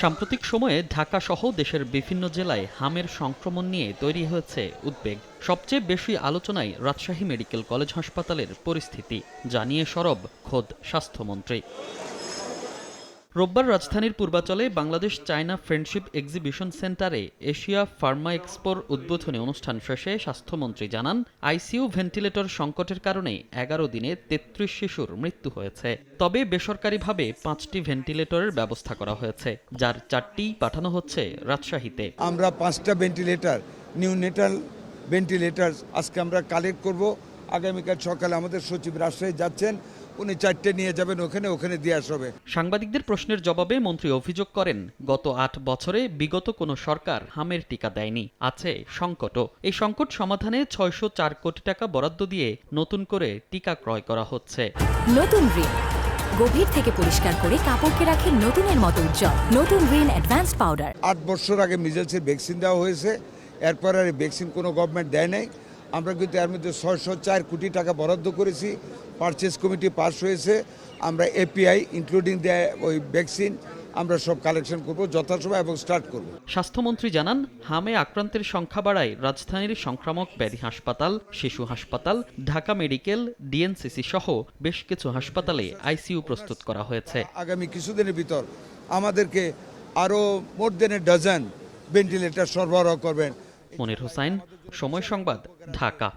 সাম্প্রতিক সময়ে ঢাকা সহ দেশের বিভিন্ন জেলায় হামের সংক্রমণ নিয়ে তৈরি হয়েছে উদ্বেগ। সবচেয়ে বেশি আলোচনায় রাজশাহী মেডিকেল কলেজ হাসপাতালের পরিস্থিতি, জানিয়ে সরব খোদ স্বাস্থ্যমন্ত্রী। রোববার রাজধানীর পূর্বাচলে বাংলাদেশ চায়না ফ্রেন্ডশিপ এক্সিবিশন সেন্টারে এশিয়া ফার্মা এক্সপোর উদ্বোধনী অনুষ্ঠান শেষে স্বাস্থ্যমন্ত্রী জানান, আইসিইউ ভেন্টিলেটর সংকটের কারণে ১১ দিনে ৩৩ শিশুর মৃত্যু হয়েছে। তবে বেসরকারিভাবে ৫টি ভেন্টিলেটরের ব্যবস্থা করা হয়েছে, যার 4টি পাঠানো হচ্ছে রাজশাহীতে। আমরা 5টা ভেন্টিলেটর, নিউনেটাল ভেন্টিলেটর আজকে আমরা কালেক্ট করব। আগামীকাল সকালে আমাদের সচিব রাজশাহী যাচ্ছেন, উনি 4টে নিয়ে যাবেন, ওখানে দিয়ে আসবে। সাংবাদিকদের প্রশ্নের জবাবে মন্ত্রী অভিযোগ করেন, গত 8 বছরে বিগত কোনো সরকার হামের টিকা দেয়নি, আছে সংকটও। এই সংকট সমাধানে ৬০৪ কোটি টাকা বরাদ্দ দিয়ে নতুন করে টিকা ক্রয় করা হচ্ছে। নতুন রিন গভীর থেকে পরিষ্কার করে কাপড়কে রাখে নতুনের মতো উজ্জ্বল। নতুন রিন অ্যাডভান্সড পাউডার। 8 বছর আগে মিজেলসের ভ্যাকসিন দেওয়া হয়েছে, এরপর আর ভ্যাকসিন কোনো গভর্নমেন্ট দেয় নাই। আমরা কিন্তু এর মধ্যে ৬০৪ কোটি টাকা বরাদ্দ করেছি, পারচেজ কমিটি পাস হয়েছে। আমরা এপিআই ইনক্লুডিং ওই ভ্যাকসিন আমরা সব কালেকশন করব যথাসময় এবং স্টার্ট করব। স্বাস্থ্যমন্ত্রী জানান, হামে আক্রান্তের সংখ্যা বাড়ায় রাজধানীর সংক্রামক ব্যাধি হাসপাতাল, শিশু হাসপাতাল, ঢাকা মেডিকেল, ডিএনসিসি সহ বেশ কিছু হাসপাতালে আইসিইউ প্রস্তুত করা হয়েছে। আগামী কিছুদিনের ভিতর আমাদেরকে আরও মোর দেন এ ডজন ভেন্টিলেটর সরবরাহ করবেন। মনির হোসাইন, সময় সংবাদ, ঢাকা।